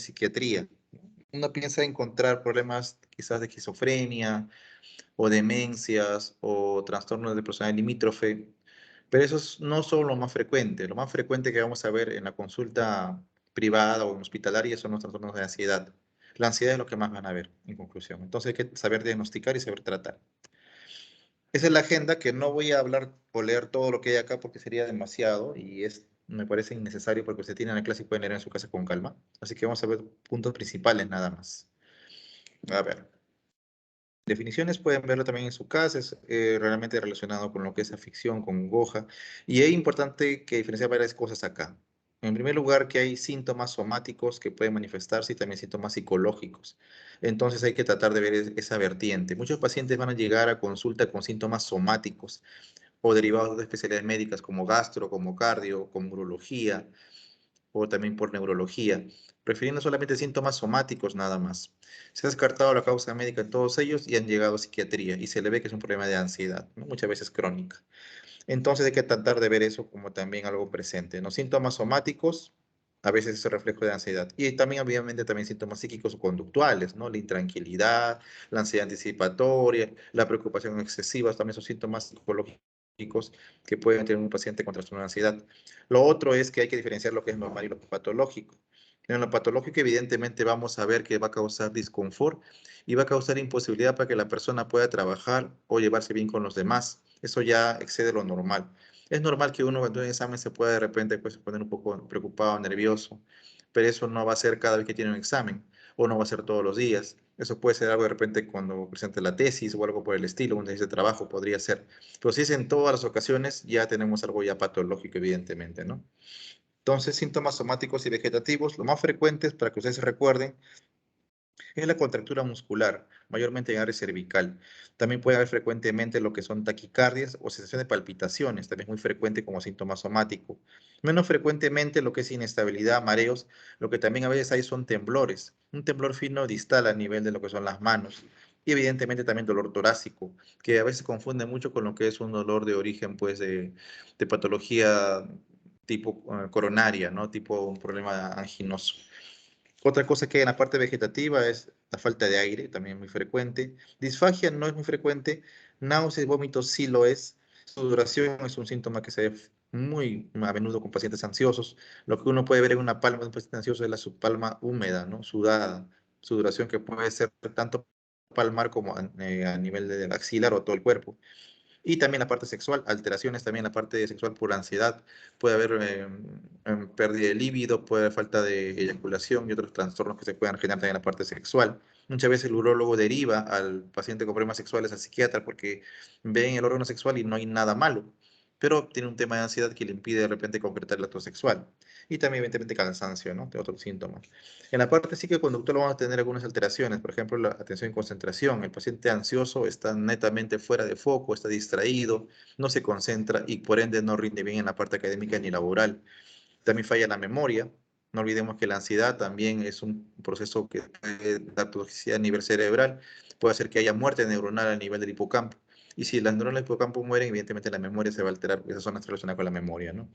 psiquiatría. Uno piensa encontrar problemas quizás de esquizofrenia o demencias o trastornos de personalidad limítrofe, pero no son lo más frecuente. Lo más frecuente que vamos a ver en la consulta privada o en hospitalaria son los trastornos de ansiedad. La ansiedad es lo que más van a ver, en conclusión. Entonces hay que saber diagnosticar y saber tratar. Esa es la agenda, que no voy a hablar o leer todo lo que hay acá porque sería demasiado y me parece innecesario porque usted tiene la clase y pueden leer en su casa con calma. Así que vamos a ver puntos principales nada más. A ver. Definiciones pueden verlo también en su casa, es realmente relacionado con lo que es afición, con Goja. Y es importante que diferenciar varias cosas acá. En primer lugar, que hay síntomas somáticos que pueden manifestarse y también síntomas psicológicos. Entonces hay que tratar de ver esa vertiente. Muchos pacientes van a llegar a consulta con síntomas somáticos o derivados de especialidades médicas como gastro, como cardio, como urología o también por neurología, prefiriendo solamente síntomas somáticos nada más. Se ha descartado la causa médica en todos ellos y han llegado a psiquiatría y se le ve que es un problema de ansiedad, ¿no? Muchas veces crónica. Entonces hay que tratar de ver eso como también algo presente. Los síntomas somáticos a veces es el reflejo de ansiedad. Y también, obviamente, también síntomas psíquicos o conductuales, ¿no? La intranquilidad, la ansiedad anticipatoria, la preocupación excesiva, también son síntomas psicológicos que pueden tener un paciente con trastorno de ansiedad. Lo otro es que hay que diferenciar lo que es normal y lo patológico. En lo patológico, evidentemente, vamos a ver que va a causar disconfort y va a causar imposibilidad para que la persona pueda trabajar o llevarse bien con los demás. Eso ya excede lo normal. Es normal que uno cuando un examen se pueda de repente pues, poner un poco preocupado, nervioso, pero eso no va a ser cada vez que tiene un examen o no va a ser todos los días. Eso puede ser algo de repente cuando presente la tesis o algo por el estilo, un tesis de trabajo podría ser. Pero si es en todas las ocasiones, ya tenemos algo ya patológico, evidentemente, ¿no? Entonces, síntomas somáticos y vegetativos, lo más frecuentes para que ustedes se recuerden, es la contractura muscular, mayormente en área cervical. También puede haber frecuentemente lo que son taquicardias o sensación de palpitaciones, también es muy frecuente como síntoma somático. Menos frecuentemente lo que es inestabilidad, mareos, lo que también a veces hay son temblores, un temblor fino distal a nivel de lo que son las manos. Y evidentemente también dolor torácico, que a veces confunde mucho con lo que es un dolor de origen, pues, de patología tipo coronaria, ¿no? Tipo un problema anginoso. Otra cosa que hay en la parte vegetativa es la falta de aire, también muy frecuente. Disfagia no es muy frecuente. Náuseas y vómitos sí lo es. Sudoración es un síntoma que se ve muy a menudo con pacientes ansiosos. Lo que uno puede ver en una palma de un paciente ansioso es la subpalma húmeda, ¿no? Sudada. Sudoración que puede ser tanto palmar como a nivel del axilar o todo el cuerpo. Y también la parte sexual, alteraciones también en la parte sexual por ansiedad. Puede haber pérdida de líbido, puede haber falta de eyaculación y otros trastornos que se puedan generar también en la parte sexual. Muchas veces el urólogo deriva al paciente con problemas sexuales al psiquiatra porque ven el órgano sexual y no hay nada malo, pero tiene un tema de ansiedad que le impide de repente concretar el acto sexual. Y también, evidentemente, cansancio, ¿no? De otros síntomas. En la parte psicoconductual vamos a tener algunas alteraciones, por ejemplo, la atención y concentración. El paciente ansioso está netamente fuera de foco, está distraído, no se concentra y por ende no rinde bien en la parte académica ni laboral. También falla la memoria. No olvidemos que la ansiedad también es un proceso que puede dar toxicidad a nivel cerebral, puede hacer que haya muerte neuronal a nivel del hipocampo. Y si las neuronas del hipocampo mueren, evidentemente la memoria se va a alterar, porque esas son las relacionadas con la memoria, ¿no?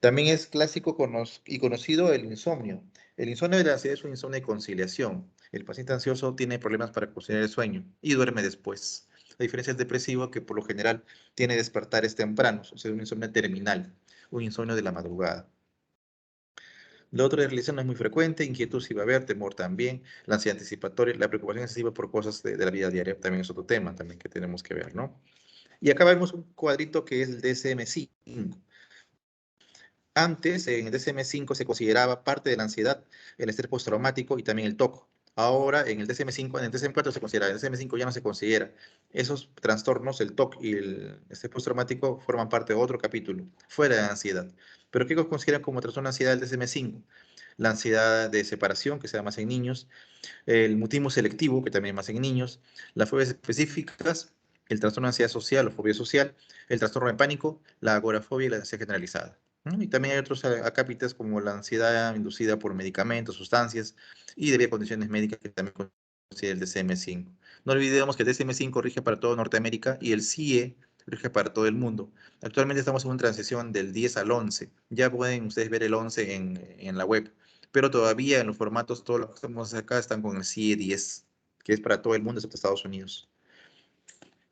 También es clásico y conocido el insomnio. El insomnio de la ansiedad es un insomnio de conciliación. El paciente ansioso tiene problemas para conciliar el sueño y duerme después. La diferencia del depresivo, que por lo general tiene despertares tempranos, o sea, un insomnio terminal, un insomnio de la madrugada. Lo otro de realización no es muy frecuente, inquietud sí va a haber, temor también, la ansiedad anticipatoria, la preocupación excesiva por cosas de la vida diaria también es otro tema también que tenemos que ver, ¿no? Y acá vemos un cuadrito que es el DSM-5. Antes, en el DSM-5 se consideraba parte de la ansiedad, el estrés postraumático y también el TOC. Ahora, en el DSM-5, en el DSM-4 se considera, en el DSM-5 ya no se considera. Esos trastornos, el TOC y el estrés postraumático, forman parte de otro capítulo, fuera de la ansiedad. ¿Pero qué consideran como trastorno de ansiedad del DSM-5? La ansiedad de separación, que se da más en niños, el mutismo selectivo, que también más en niños, las fobias específicas, el trastorno de ansiedad social o fobia social, el trastorno de pánico, la agorafobia y la ansiedad generalizada, ¿no? Y también hay otros acápites como la ansiedad inducida por medicamentos, sustancias y debido a condiciones médicas que también considera el DSM-5. No olvidemos que el DSM-5 rige para toda Norteamérica y el CIE rige para todo el mundo. Actualmente estamos en una transición del 10 al 11. Ya pueden ustedes ver el 11 en la web, pero todavía en los formatos, todos los que estamos acá están con el CIE-10, que es para todo el mundo excepto Estados Unidos.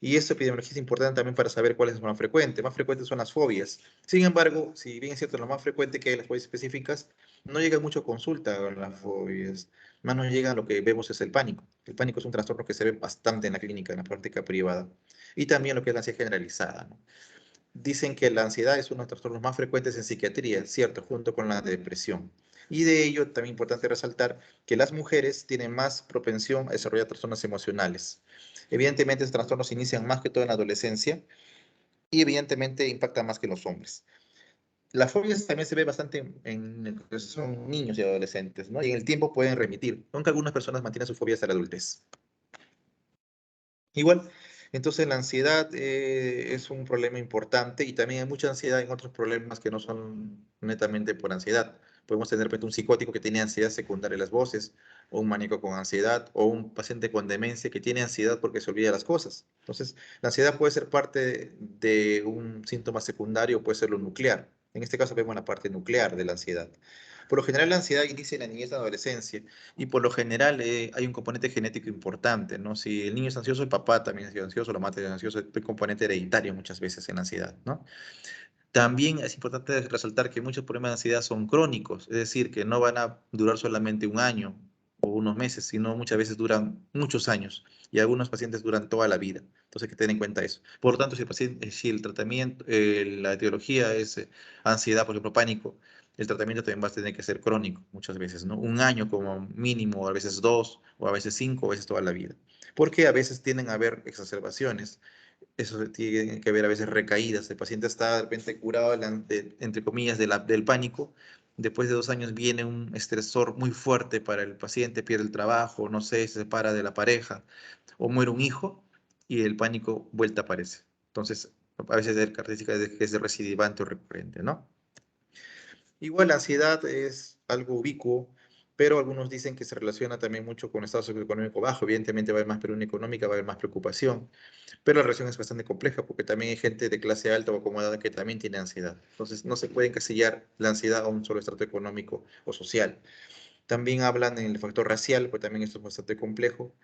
Y esta epidemiología es importante también para saber cuáles son más frecuentes. Más frecuentes son las fobias. Sin embargo, si bien es cierto, lo más frecuente que hay las fobias específicas, no llega mucho a consulta con las fobias. Más nos llega a lo que vemos es el pánico. El pánico es un trastorno que se ve bastante en la clínica, en la práctica privada. Y también lo que es la ansiedad generalizada, ¿no? Dicen que la ansiedad es uno de los trastornos más frecuentes en psiquiatría, cierto, junto con la depresión. Y de ello también importante resaltar que las mujeres tienen más propensión a desarrollar trastornos emocionales. Evidentemente, estos trastornos inician más que todo en la adolescencia y evidentemente impactan más que en los hombres. Las fobias también se ve bastante son niños y adolescentes, ¿no? Y en el tiempo pueden remitir, aunque algunas personas mantienen sus fobias hasta la adultez. Igual, entonces la ansiedad es un problema importante y también hay mucha ansiedad en otros problemas que no son netamente por ansiedad. Podemos tener de repente un psicótico que tiene ansiedad secundaria a las voces, o un maníaco con ansiedad, o un paciente con demencia que tiene ansiedad porque se olvida las cosas. Entonces, la ansiedad puede ser parte de un síntoma secundario o puede ser lo nuclear. En este caso vemos la parte nuclear de la ansiedad. Por lo general, la ansiedad inicia en la niñez y la adolescencia y por lo general hay un componente genético importante, ¿no? Si el niño es ansioso, el papá también es ansioso, la madre es ansiosa, hay un componente hereditario muchas veces en la ansiedad, ¿no? También es importante resaltar que muchos problemas de ansiedad son crónicos, es decir, que no van a durar solamente un año o unos meses, sino muchas veces duran muchos años y algunos pacientes duran toda la vida. Entonces hay que tener en cuenta eso. Por lo tanto, si el tratamiento, la etiología es ansiedad, por ejemplo, pánico, el tratamiento también va a tener que ser crónico muchas veces, ¿no? Un año como mínimo, a veces dos, o a veces cinco, o a veces toda la vida. Porque a veces tienden a haber exacerbaciones, eso tiene que ver a veces recaídas. El paciente está de repente curado, entre comillas, del pánico. Después de 2 años viene un estresor muy fuerte para el paciente, pierde el trabajo, no sé, se separa de la pareja o muere un hijo y el pánico vuelta aparece. Entonces, a veces es característica de que es recidivante o recurrente, ¿no? Igual la ansiedad es algo ubicuo, pero algunos dicen que se relaciona también mucho con el estado socioeconómico bajo. Evidentemente va a haber más presión económica, va a haber más preocupación, pero la relación es bastante compleja porque también hay gente de clase alta o acomodada que también tiene ansiedad. Entonces no se puede encasillar la ansiedad a un solo estrato económico o social. También hablan en el factor racial, pues también esto es bastante complejo.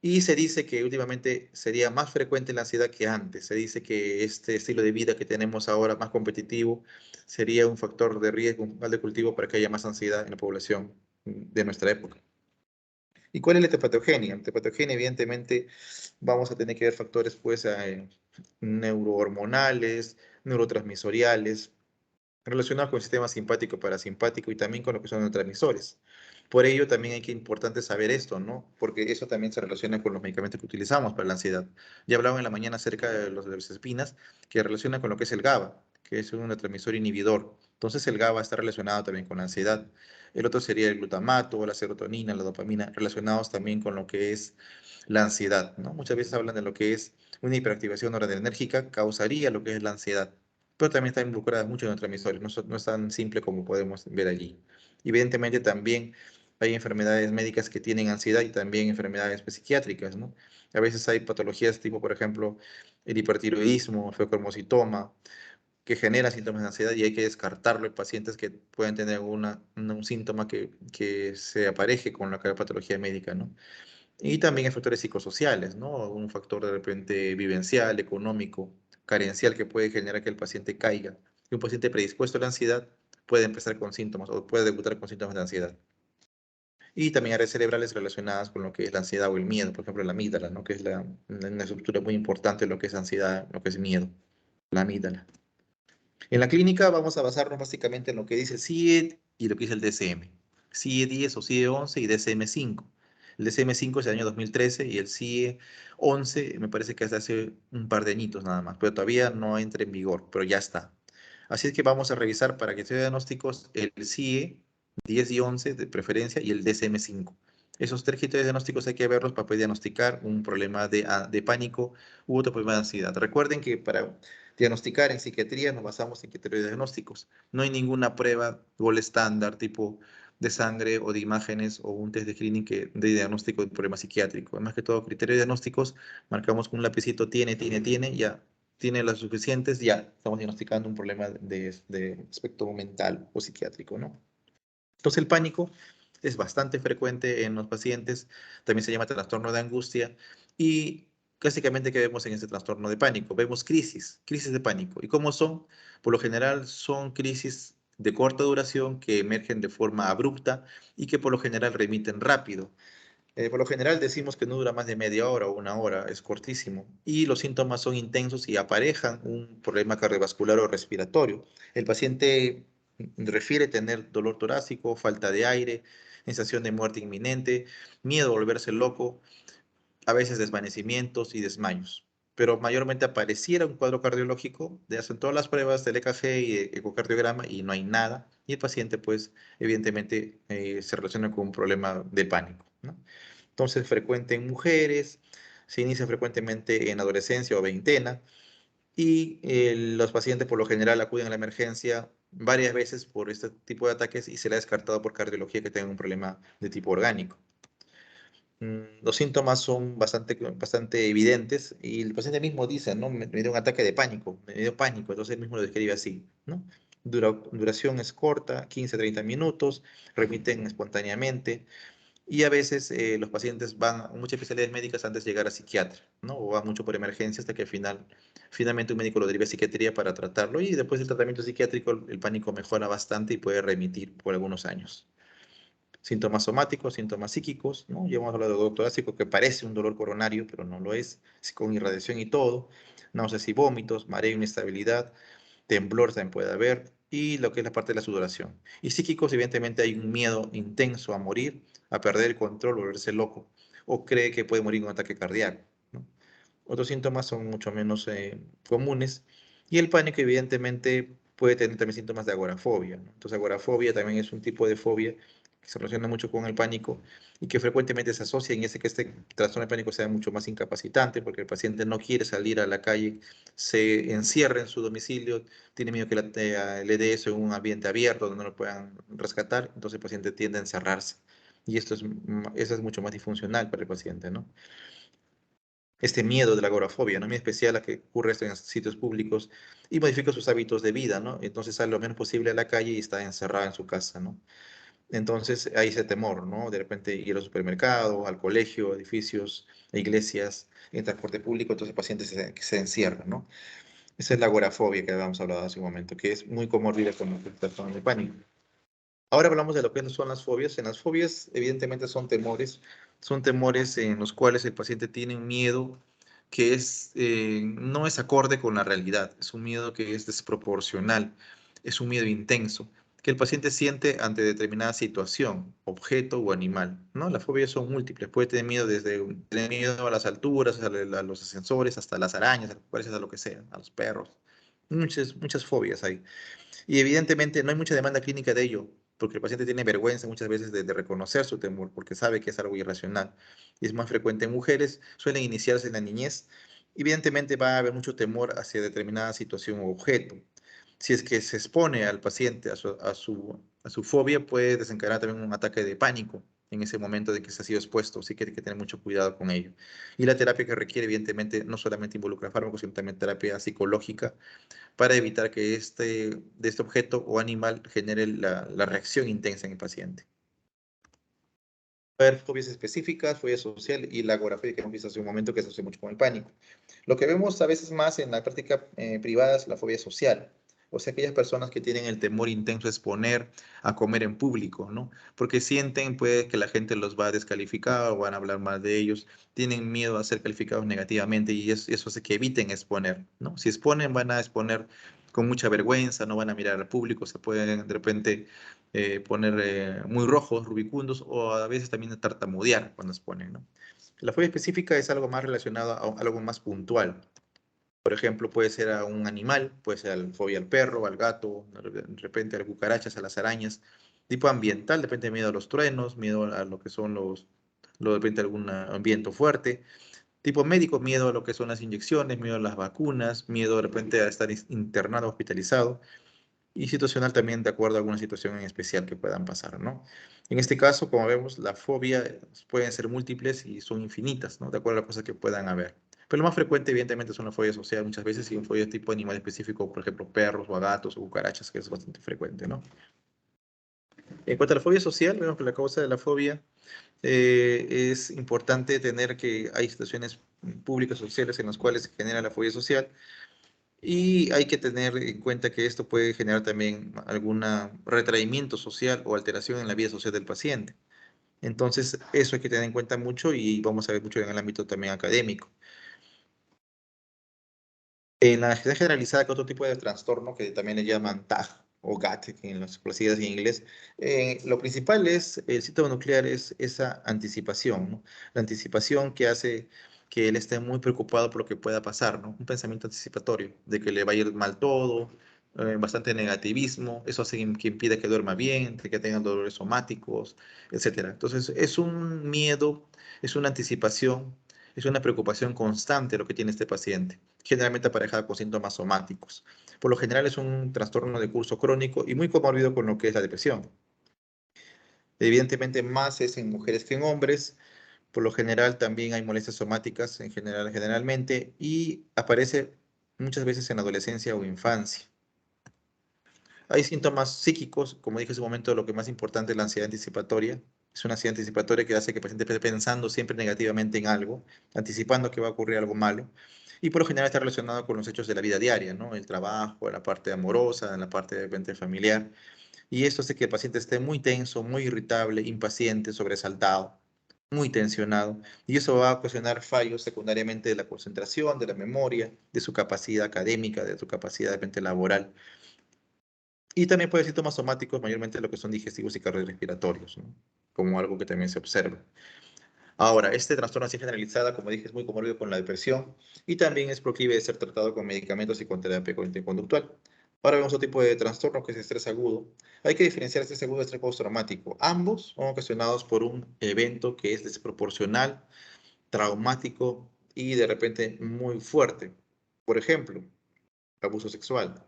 Y se dice que últimamente sería más frecuente la ansiedad que antes. Se dice que este estilo de vida que tenemos ahora, más competitivo, sería un factor de riesgo, un mal de cultivo para que haya más ansiedad en la población de nuestra época. ¿Y cuál es la hepatogenia? La hepatogenia, evidentemente, vamos a tener que ver factores pues, neurohormonales, neurotransmisoriales, relacionados con el sistema simpático, parasimpático y también con lo que son neurotransmisores. Por ello también hay que importante saber esto, ¿no? Porque eso también se relaciona con los medicamentos que utilizamos para la ansiedad. Ya hablaba en la mañana acerca de los de las espinas, que relaciona con lo que es el GABA, que es un neurotransmisor inhibidor. Entonces el GABA está relacionado también con la ansiedad. El otro sería el glutamato, la serotonina, la dopamina, relacionados también con lo que es la ansiedad, ¿no? Muchas veces hablan de lo que es una hiperactivación noradrenérgica causaría lo que es la ansiedad, pero también está involucrada mucho en neurotransmisores, no es tan simple como podemos ver allí. Evidentemente también hay enfermedades médicas que tienen ansiedad y también enfermedades pues, psiquiátricas, ¿no? A veces hay patologías tipo, por ejemplo, el hipertiroidismo, el feocromocitoma, que genera síntomas de ansiedad y hay que descartarlo en pacientes que pueden tener un síntoma que se apareje con la patología médica, ¿no? Y también hay factores psicosociales, ¿no? Un factor de repente vivencial, económico, carencial que puede generar que el paciente caiga. Y un paciente predispuesto a la ansiedad puede empezar con síntomas o puede debutar con síntomas de ansiedad. Y también áreas cerebrales relacionadas con lo que es la ansiedad o el miedo, por ejemplo, la amígdala, ¿no? Que es una estructura muy importante en lo que es ansiedad, lo que es miedo, la amígdala. En la clínica vamos a basarnos básicamente en lo que dice el CIE y lo que dice el DSM. CIE 10 o CIE 11 y DSM 5. El DSM 5 es del año 2013 y el CIE 11 me parece que es de hace un par de añitos nada más, pero todavía no entra en vigor, pero ya está. Así es que vamos a revisar para que sea diagnósticos el CIE 10 y 11 de preferencia y el DSM 5. Esos tres criterios diagnósticos hay que verlos para poder diagnosticar un problema de pánico u otro problema de ansiedad. Recuerden que para diagnosticar en psiquiatría nos basamos en criterios diagnósticos. No hay ninguna prueba gol estándar tipo de sangre o de imágenes o un test de screening de diagnóstico de un problema psiquiátrico. Más que todo, criterios diagnósticos, marcamos con un lapicito, ya tiene las suficientes, ya estamos diagnosticando un problema de aspecto mental o psiquiátrico, ¿no? Entonces el pánico es bastante frecuente en los pacientes, también se llama trastorno de angustia y básicamente ¿qué vemos en este trastorno de pánico? Vemos crisis de pánico. ¿Y cómo son? Por lo general son crisis de corta duración que emergen de forma abrupta y que por lo general remiten rápido. Por lo general decimos que no dura más de media hora o una hora, es cortísimo. Y los síntomas son intensos y aparejan un problema cardiovascular o respiratorio. El paciente refiere tener dolor torácico, falta de aire, sensación de muerte inminente, miedo a volverse loco, a veces desvanecimientos y desmayos. Pero mayormente apareciera un cuadro cardiológico, de hacen todas las pruebas del EKG y ecocardiograma y no hay nada. Y el paciente, pues, evidentemente se relaciona con un problema de pánico, ¿no? Entonces, frecuente en mujeres, se inicia frecuentemente en adolescencia o veintena y los pacientes por lo general acuden a la emergencia varias veces por este tipo de ataques y se le ha descartado por cardiología que tengan un problema de tipo orgánico. Los síntomas son bastante evidentes y el paciente mismo dice, ¿no? Me dio un ataque de pánico, me dio pánico, entonces él mismo lo describe así, ¿no? Duración es corta, 15 a 30 minutos, remiten espontáneamente, y a veces los pacientes van a muchas especialidades médicas antes de llegar a psiquiatra, ¿no? O van mucho por emergencia hasta que finalmente un médico lo deriva a psiquiatría para tratarlo y después del tratamiento psiquiátrico el pánico mejora bastante y puede remitir por algunos años. Síntomas somáticos, síntomas psíquicos, ¿no? Ya hemos hablado de dolor torácico que parece un dolor coronario, pero no lo es con irradiación y todo. Náuseas y vómitos, mareo, inestabilidad, temblor también puede haber, y lo que es la parte de la sudoración. Y psíquicos, evidentemente hay un miedo intenso a morir, a perder el control, volverse loco, o cree que puede morir con un ataque cardíaco, ¿no? Otros síntomas son mucho menos comunes, y el pánico, evidentemente, puede tener también síntomas de agorafobia, ¿no? Entonces, agorafobia también es un tipo de fobia que se relaciona mucho con el pánico y que frecuentemente se asocia en ese que este trastorno de pánico sea mucho más incapacitante porque el paciente no quiere salir a la calle, se encierra en su domicilio, tiene miedo que le dé eso en un ambiente abierto donde no lo puedan rescatar, entonces el paciente tiende a encerrarse. Y eso es mucho más disfuncional para el paciente, ¿no? Este miedo de la agorafobia, ¿no? Muy especial a que ocurre esto en sitios públicos y modifica sus hábitos de vida, ¿no? Entonces sale lo menos posible a la calle y está encerrada en su casa, ¿no? Entonces hay ese temor, ¿no? De repente ir al supermercado, al colegio, edificios, iglesias, en transporte público, entonces el paciente se encierra, ¿no? Esa es la agorafobia que habíamos hablado hace un momento, que es muy comorbible con el trastorno de pánico. Ahora hablamos de lo que son las fobias. En las fobias, evidentemente, son temores en los cuales el paciente tiene un miedo que no es acorde con la realidad, es un miedo que es desproporcional, es un miedo intenso, que el paciente siente ante determinada situación, objeto o animal, ¿no? Las fobias son múltiples, puede tener miedo tener miedo a las alturas, a los ascensores, hasta las arañas, a los a lo que sea, a los perros. Muchas fobias hay. Y evidentemente no hay mucha demanda clínica de ello, porque el paciente tiene vergüenza muchas veces de reconocer su temor, porque sabe que es algo irracional. Y es más frecuente en mujeres, suelen iniciarse en la niñez. Evidentemente va a haber mucho temor hacia determinada situación o objeto. Si es que se expone al paciente a su fobia, puede desencadenar también un ataque de pánico en ese momento de que se ha sido expuesto, así que hay que tener mucho cuidado con ello. Y la terapia que requiere, evidentemente, no solamente involucra fármacos, sino también terapia psicológica para evitar que de este objeto o animal genere la reacción intensa en el paciente. Ver fobias específicas, fobia social y la agorafobia que hemos visto hace un momento que se asocia mucho con el pánico. Lo que vemos a veces más en la práctica privada es la fobia social, o sea, aquellas personas que tienen el temor intenso a exponer a comer en público, ¿no? Porque sienten pues, que la gente los va a descalificar o van a hablar mal de ellos, tienen miedo a ser calificados negativamente y eso hace que eviten exponer, ¿no? Si exponen, van a exponer con mucha vergüenza, no van a mirar al público, se pueden de repente poner muy rojos, rubicundos o a veces también tartamudear cuando exponen, ¿no? La fobia específica es algo más relacionado a algo más puntual. Por ejemplo, puede ser a un animal, puede ser fobia al perro, al gato, de repente a las cucarachas, a las arañas. Tipo ambiental, de repente miedo a los truenos, miedo a lo que son de repente algún viento fuerte. Tipo médico, miedo a lo que son las inyecciones, miedo a las vacunas, miedo de repente a estar internado, hospitalizado. Y situacional también de acuerdo a alguna situación en especial que puedan pasar, ¿no? En este caso, como vemos, la fobia pueden ser múltiples y son infinitas, ¿no? De acuerdo a las cosas que puedan haber. Pero lo más frecuente, evidentemente, son las fobias sociales muchas veces y un fobia tipo animal específico, por ejemplo, perros o a gatos o cucarachas, que es bastante frecuente, ¿no? En cuanto a la fobia social, vemos que la causa de la fobia es importante tener que hay situaciones públicas sociales en las cuales se genera la fobia social y hay que tener en cuenta que esto puede generar también algún retraimiento social o alteración en la vida social del paciente. Entonces, eso hay que tener en cuenta mucho y vamos a ver mucho en el ámbito también académico. En la ansiedad generalizada, que otro tipo de trastorno que también le llaman TAG o GAT en las siglas en inglés, lo principal es, el síntoma nuclear es esa anticipación, ¿no? La anticipación que hace que él esté muy preocupado por lo que pueda pasar, ¿no? Un pensamiento anticipatorio, de que le va a ir mal todo, bastante negativismo, eso hace que impida que duerma bien, de que tenga dolores somáticos, etcétera. Entonces, es un miedo, es una anticipación, es una preocupación constante lo que tiene este paciente, generalmente aparejada con síntomas somáticos. Por lo general es un trastorno de curso crónico y muy comórbido con lo que es la depresión. Evidentemente más es en mujeres que en hombres. Por lo general también hay molestias somáticas en general, generalmente y aparece muchas veces en adolescencia o infancia. Hay síntomas psíquicos, como dije hace un momento, lo que más importante es la ansiedad anticipatoria. Es una ansiedad anticipatoria que hace que el paciente esté pensando siempre negativamente en algo, anticipando que va a ocurrir algo malo. Y por lo general está relacionado con los hechos de la vida diaria, ¿no? El trabajo, la parte amorosa, la parte de repente familiar. Y esto hace que el paciente esté muy tenso, muy irritable, impaciente, sobresaltado, muy tensionado. Y eso va a ocasionar fallos secundariamente de la concentración, de la memoria, de su capacidad académica, de su capacidad de repente laboral. Y también puede ser síntomas somáticos, mayormente lo que son digestivos y cardiorrespiratorios, ¿no? Como algo que también se observa. Ahora, este trastorno así generalizada, como dije, es muy comórbido con la depresión y también es proclive de ser tratado con medicamentos y con terapia cognitivo-conductual. Ahora vemos otro tipo de trastorno que es estrés agudo. Hay que diferenciar estrés agudo y estrés postraumático. Ambos son ocasionados por un evento que es desproporcional, traumático y de repente muy fuerte. Por ejemplo, abuso sexual.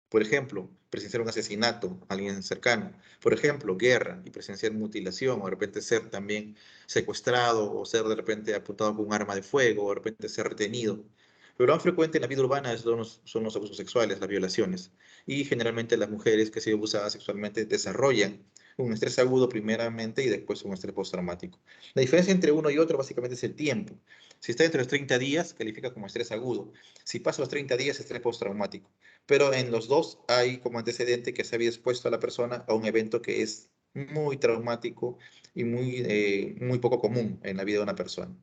Por ejemplo, presenciar un asesinato a alguien cercano. Por ejemplo, guerra y presenciar mutilación, o de repente ser también secuestrado, o ser de repente apuntado con un arma de fuego, o de repente ser retenido. Lo más frecuente en la vida urbana son los abusos sexuales, las violaciones. Y generalmente las mujeres que han sido abusadas sexualmente desarrollan un estrés agudo primeramente y después un estrés postraumático. La diferencia entre uno y otro básicamente es el tiempo. Si está entre los 30 días, califica como estrés agudo. Si pasa los 30 días, es estrés postraumático. Pero en los dos hay como antecedente que se había expuesto a la persona a un evento que es muy traumático y muy poco común en la vida de una persona.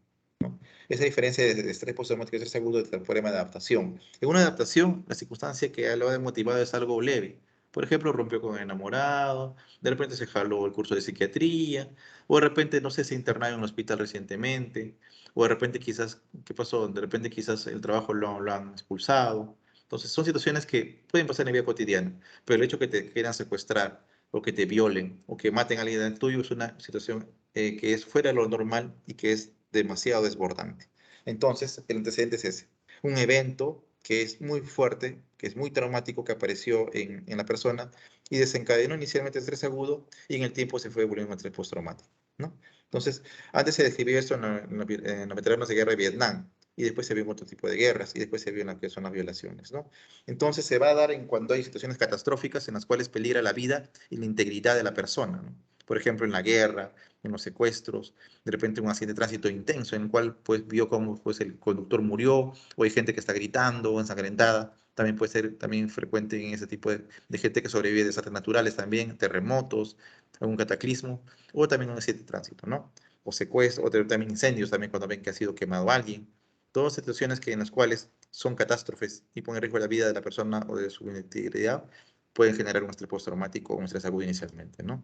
Esa diferencia de estrés postraumático y estrés agudo es el problema de adaptación. En una adaptación, la circunstancia que lo ha motivado es algo leve. Por ejemplo, rompió con el enamorado, de repente se jaló el curso de psiquiatría, o de repente, no sé, se internaron en un hospital recientemente, o de repente quizás, ¿qué pasó? De repente quizás el trabajo lo han expulsado. Entonces, son situaciones que pueden pasar en la vida cotidiana, pero el hecho que te quieran secuestrar, o que te violen, o que maten a alguien tuyo es una situación que es fuera de lo normal y que es demasiado desbordante. Entonces, el antecedente es ese, un evento que es muy fuerte, que es muy traumático, que apareció en la persona y desencadenó inicialmente estrés agudo y en el tiempo se fue volviendo un estrés postraumático, ¿no? Entonces, antes se describió esto en los veteranos de guerra de Vietnam, y después se vio en otro tipo de guerras, y después se vio en lo que son las violaciones, ¿no? Entonces se va a dar en cuando hay situaciones catastróficas en las cuales peligra la vida y la integridad de la persona, ¿no? Por ejemplo, en la guerra, en los secuestros, de repente un accidente de tránsito intenso en el cual pues vio cómo pues, el conductor murió, o hay gente que está gritando o ensangrentada, también puede ser también frecuente en ese tipo de gente que sobrevive de desastres naturales también, terremotos, algún cataclismo, o también un accidente de tránsito, ¿no? O secuestro, o también incendios también cuando ven que ha sido quemado alguien. Todas situaciones en las cuales son catástrofes y ponen en riesgo la vida de la persona o de su integridad, pueden generar un estrés postraumático o un estrés agudo inicialmente, ¿no?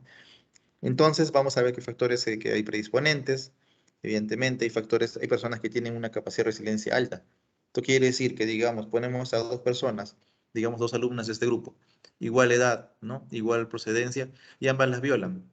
Entonces vamos a ver qué factores que hay predisponentes. Evidentemente hay factores, hay personas que tienen una capacidad de resiliencia alta. Esto quiere decir que, digamos, ponemos a dos personas, digamos dos alumnas de este grupo, igual edad, ¿no? Igual procedencia, y ambas las violan.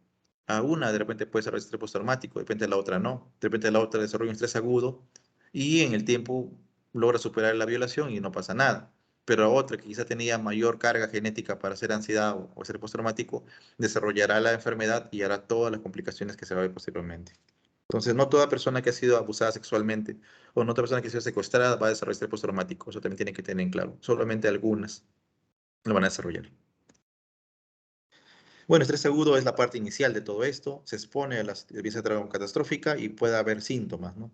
A una de repente puede ser estrés postraumático, de repente a la otra no. De repente a la otra desarrolla un estrés agudo y en el tiempo logra superar la violación y no pasa nada. Pero a otra que quizá tenía mayor carga genética para hacer ansiedad o ser postraumático, desarrollará la enfermedad y hará todas las complicaciones que se va a ver posteriormente. Entonces, no toda persona que ha sido abusada sexualmente o no toda persona que ha sido secuestrada va a desarrollar estrés postraumático. Eso también tiene que tener en claro. Solamente algunas lo van a desarrollar. Bueno, estrés agudo es la parte inicial de todo esto, se expone a la evidencia catastrófica y puede haber síntomas, ¿no?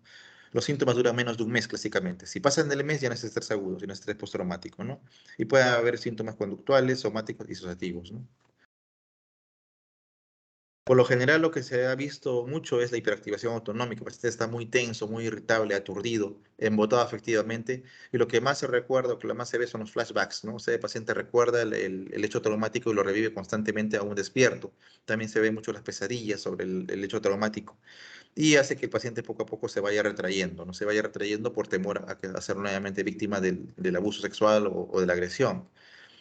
Los síntomas duran menos de un mes clásicamente. Si pasan del mes ya no es estrés agudo, sino estrés postraumático, ¿no? Y puede haber síntomas conductuales, somáticos y disociativos, ¿no? Por lo general, lo que se ha visto mucho es la hiperactivación autonómica. El paciente está muy tenso, muy irritable, aturdido, embotado afectivamente. Y lo que más se recuerda, o que lo más se ve son los flashbacks, ¿no? O sea, el paciente recuerda el hecho traumático y lo revive constantemente aún despierto. También se ven mucho las pesadillas sobre el hecho traumático. Y hace que el paciente poco a poco se vaya retrayendo, ¿no? Se vaya retrayendo por temor a ser nuevamente víctima del abuso sexual o de la agresión.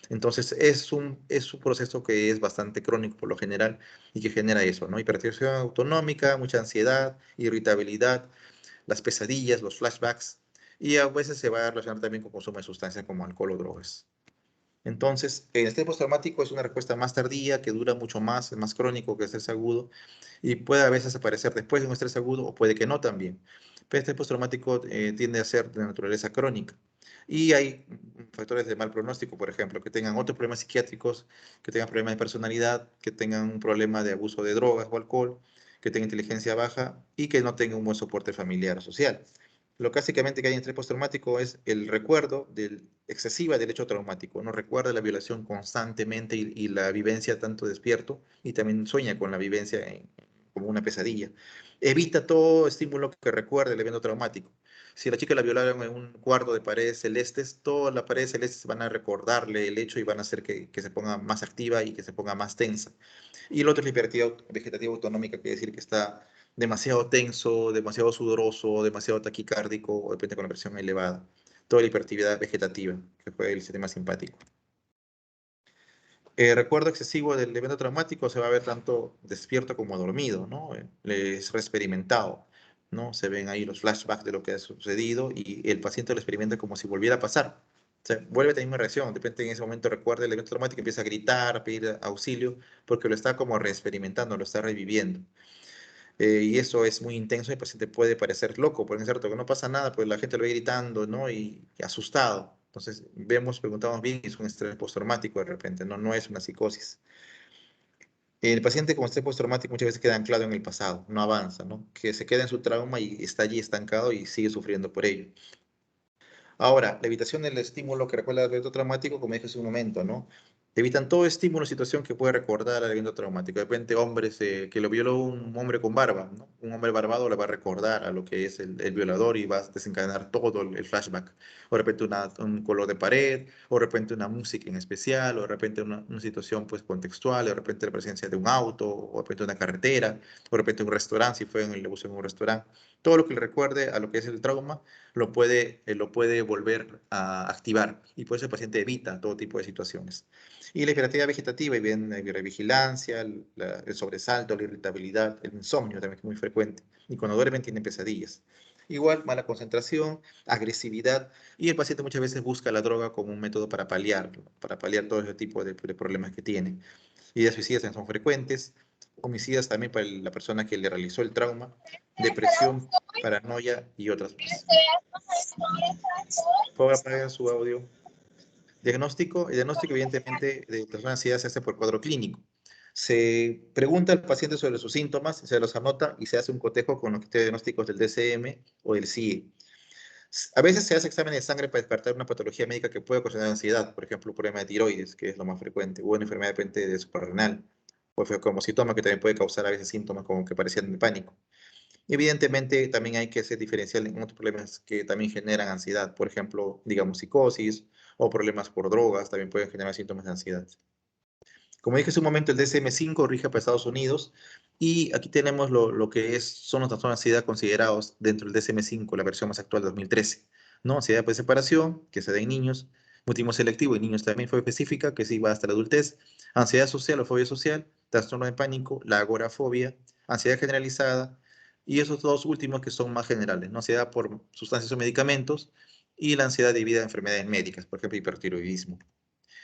Entonces es un proceso que es bastante crónico por lo general y que genera eso, ¿no? Hiperactivación autonómica, mucha ansiedad, irritabilidad, las pesadillas, los flashbacks y a veces se va a relacionar también con consumo de sustancias como alcohol o drogas. Entonces, el estrés postraumático es una respuesta más tardía, que dura mucho más, es más crónico que el estrés agudo y puede a veces aparecer después de un estrés agudo o puede que no también. Pero el estrés postraumático tiende a ser de naturaleza crónica. Y hay factores de mal pronóstico, por ejemplo, que tengan otros problemas psiquiátricos, que tengan problemas de personalidad, que tengan un problema de abuso de drogas o alcohol, que tengan inteligencia baja y que no tengan un buen soporte familiar o social. Lo básicamente que hay en estrés postraumático es el recuerdo excesiva del hecho traumático. Uno recuerda la violación constantemente y la vivencia tanto despierto y también sueña con la vivencia como una pesadilla. Evita todo estímulo que recuerde el evento traumático. Si a la chica la violaron en un cuarto de paredes celestes, todas las paredes celestes van a recordarle el hecho y van a hacer que se ponga más activa y que se ponga más tensa. Y el otro es la hiperactividad vegetativa autonómica, que quiere decir que está demasiado tenso, demasiado sudoroso, demasiado taquicárdico, o depende con la presión elevada. Toda la hiperactividad vegetativa, que fue el sistema simpático. Recuerdo excesivo del evento traumático se va a ver tanto despierto como dormido, ¿no? Es reexperimentado, ¿no? Se ven ahí los flashbacks de lo que ha sucedido y el paciente lo experimenta como si volviera a pasar. O sea, vuelve a tener una reacción, de repente en ese momento recuerda el evento traumático, empieza a gritar, a pedir auxilio, porque lo está como reexperimentando, lo está reviviendo. Y eso es muy intenso, el paciente puede parecer loco, porque es cierto que no pasa nada, pues la gente lo ve gritando, ¿no? Y asustado. Entonces, preguntamos bien, es un estrés postraumático de repente, ¿no? No es una psicosis. El paciente con estrés postraumático muchas veces queda anclado en el pasado, no avanza, ¿no? Que se queda en su trauma y está allí estancado y sigue sufriendo por ello. Ahora, la evitación del estímulo que recuerda el evento traumático, como dije hace un momento, ¿no? Evitan todo estímulo o situación que puede recordar al evento traumático. De repente, hombres que lo violó un hombre con barba, ¿no? Un hombre barbado le va a recordar a lo que es el violador y va a desencadenar todo el flashback. O de repente un color de pared, o de repente una música en especial, o de repente una situación pues contextual, o de repente la presencia de un auto, o de repente una carretera, o de repente un restaurante, si fue en el abuso en un restaurante. Todo lo que le recuerde a lo que es el trauma lo puede volver a activar y por eso el paciente evita todo tipo de situaciones. Y la hiperactividad vegetativa, y bien la hipervigilancia, el sobresalto, la irritabilidad, el insomnio también que es muy frecuente. Y cuando duermen tienen pesadillas. Igual, mala concentración, agresividad, y el paciente muchas veces busca la droga como un método para paliar todo ese tipo de problemas que tiene. Ideas suicidas también son frecuentes, homicidas también para la persona que le realizó el trauma, depresión, paranoia y otras más. Puedo apagar su audio. El diagnóstico evidentemente de trastorno de ansiedad se hace por cuadro clínico. Se pregunta al paciente sobre sus síntomas, se los anota y se hace un cotejo con los diagnósticos del DSM o del CIE. A veces se hace examen de sangre para descartar una patología médica que puede ocasionar ansiedad, por ejemplo, un problema de tiroides, que es lo más frecuente, o una enfermedad de repente de suprarrenal, o febocromocitoma, que también puede causar a veces síntomas como que parecían de pánico. Evidentemente, también hay que hacer diferencial en otros problemas que también generan ansiedad, por ejemplo, digamos, psicosis o problemas por drogas, también pueden generar síntomas de ansiedad. Como dije hace un momento, el DSM-5 rige para Estados Unidos y aquí tenemos lo que son los trastornos de ansiedad considerados dentro del DSM-5, la versión más actual de 2013. ¿No? Ansiedad por separación, que se da en niños, mutismo selectivo en niños también fue específica, que sí va hasta la adultez, ansiedad social o fobia social, trastorno de pánico, la agorafobia, ansiedad generalizada y esos dos últimos que son más generales, ¿no? Ansiedad por sustancias o medicamentos y la ansiedad debida a enfermedades médicas, por ejemplo, hipertiroidismo.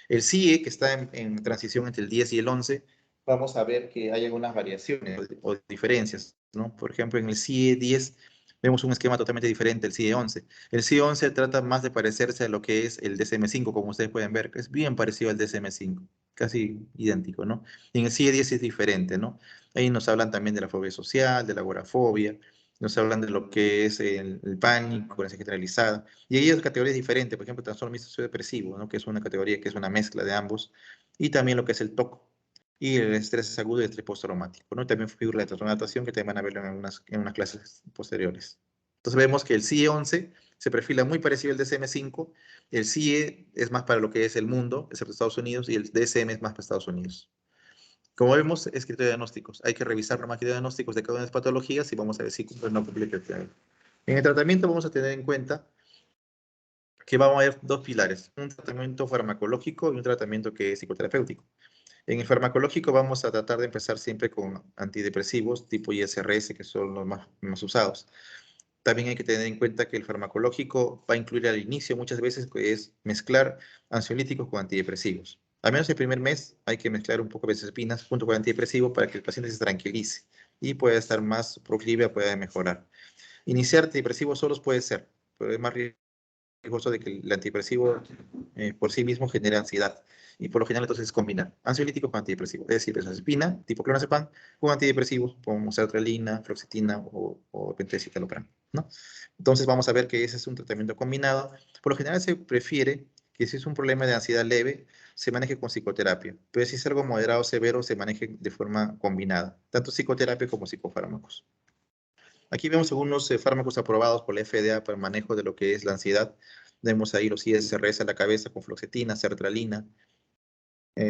El CIE, que está en transición entre el 10 y el 11, vamos a ver que hay algunas variaciones o diferencias, ¿no? Por ejemplo, en el CIE 10 vemos un esquema totalmente diferente del CIE-11. El CIE-11 trata más de parecerse a lo que es el DSM-5, como ustedes pueden ver, que es bien parecido al DSM-5, casi idéntico, ¿no? Y en el CIE-10 es diferente, ¿no? Ahí nos hablan también de la fobia social, de la agorafobia, nos hablan de lo que es el pánico, la ansiedad generalizada, y ahí hay categorías diferentes, por ejemplo, trastorno mixto depresivo, ¿no? Que es una categoría que es una mezcla de ambos, y también lo que es el TOC, y el estrés agudo y el estrés postraumático, ¿no? También figura la trastorno de adaptación, que también van a verlo en unas clases posteriores. Entonces vemos que el CIE-11 se perfila muy parecido al DSM-5, el CIE es más para lo que es el mundo, excepto Estados Unidos, y el DSM es más para Estados Unidos. Como vemos, es criterio de diagnósticos. Hay que revisar los criterios diagnósticos de cada una de las patologías y vamos a ver si cumple o no cumple el criterio. En el tratamiento vamos a tener en cuenta que vamos a ver dos pilares, un tratamiento farmacológico y un tratamiento que es psicoterapéutico. En el farmacológico vamos a tratar de empezar siempre con antidepresivos tipo ISRS, que son los más usados. También hay que tener en cuenta que el farmacológico va a incluir al inicio muchas veces que es mezclar ansiolíticos con antidepresivos. Al menos el primer mes hay que mezclar un poco de benzodiazepinas junto con antidepresivo para que el paciente se tranquilice y pueda estar más proclive a poder mejorar. Iniciar antidepresivos solos puede ser, pero es más riesgoso de que el antidepresivo por sí mismo genere ansiedad. Y por lo general entonces es combinar ansiolíticos con antidepresivos, es decir, benzodiazepina tipo clonazepam con antidepresivos como sertralina, fluoxetina o pentoesicitalopram, ¿no? Entonces vamos a ver que ese es un tratamiento combinado. Por lo general se prefiere que si es un problema de ansiedad leve, se maneje con psicoterapia, pero si es algo moderado o severo, se maneje de forma combinada, tanto psicoterapia como psicofármacos. Aquí vemos algunos fármacos aprobados por la FDA para el manejo de lo que es la ansiedad. Vemos ahí los ISRS a la cabeza con fluoxetina, sertralina,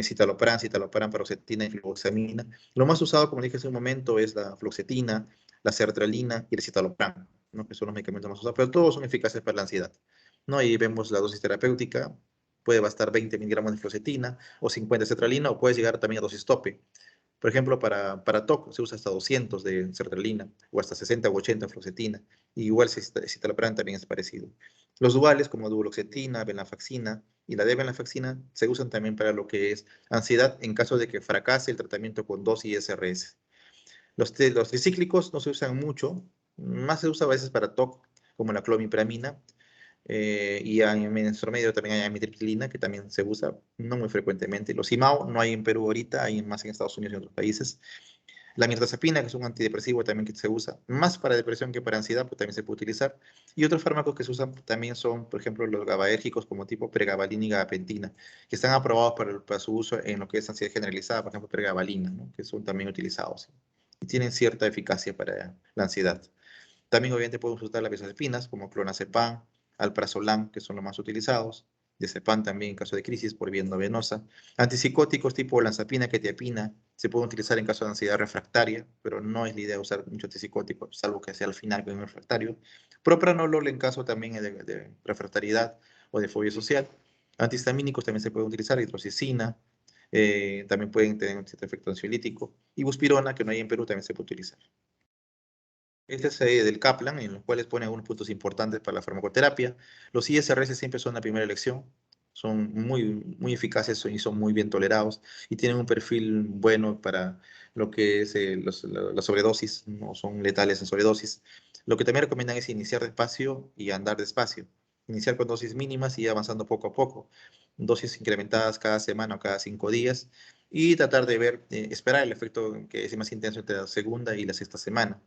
citalopram, paroxetina y fluvoxamina. Lo más usado, como dije hace un momento, es la fluoxetina, la sertralina y el citalopram, ¿no? Que son los medicamentos más usados, pero todos son eficaces para la ansiedad, ¿no? Ahí vemos la dosis terapéutica, puede bastar 20 miligramos de fluoxetina o 50 de sertralina, o puede llegar también a dosis tope. Por ejemplo, para TOC se usa hasta 200 de sertralina o hasta 60 o 80 de fluoxetina. Y igual citalopram también es parecido. Los duales como duloxetina, venlafaxina y la venlafaxina se usan también para lo que es ansiedad en caso de que fracase el tratamiento con 2 ISRS. Los tricíclicos no se usan mucho, más se usa a veces para TOC como la clomipramina, y en nuestro medio también hay amitriptilina, que también se usa no muy frecuentemente. Los IMAO no hay en Perú ahorita, hay más en Estados Unidos y en otros países. La mirtazapina, que es un antidepresivo también que se usa, más para depresión que para ansiedad, pues también se puede utilizar. Y otros fármacos que se usan también son, por ejemplo, los GABAérgicos como tipo pregabalina y gabapentina, que están aprobados para su uso en lo que es ansiedad generalizada, por ejemplo, pregabalina, ¿no? Que son también utilizados y tienen cierta eficacia para la ansiedad. También obviamente podemos usar las benzodiazepinas como clonazepam, alprazolam, que son los más utilizados. Diazepam también en caso de crisis por vía no venosa. Antipsicóticos tipo olanzapina, quetiapina, se pueden utilizar en caso de ansiedad refractaria, pero no es la idea usar mucho antipsicótico, salvo que sea al final con un refractario. Propranolol en caso también de refractariedad o de fobia social. Antihistamínicos también se pueden utilizar, hidroxicina, también pueden tener un cierto efecto ansiolítico. Y buspirona, que no hay en Perú, también se puede utilizar. Este es del Kaplan, en los cuales pone algunos puntos importantes para la farmacoterapia. Los ISRS siempre son la primera elección, son muy eficaces y son muy bien tolerados y tienen un perfil bueno para lo que es la sobredosis, no son letales en sobredosis. Lo que también recomiendan es iniciar despacio y andar despacio. Iniciar con dosis mínimas y ir avanzando poco a poco. Dosis incrementadas cada semana o cada 5 días y tratar de ver, esperar el efecto que es más intenso entre la segunda y la sexta semana.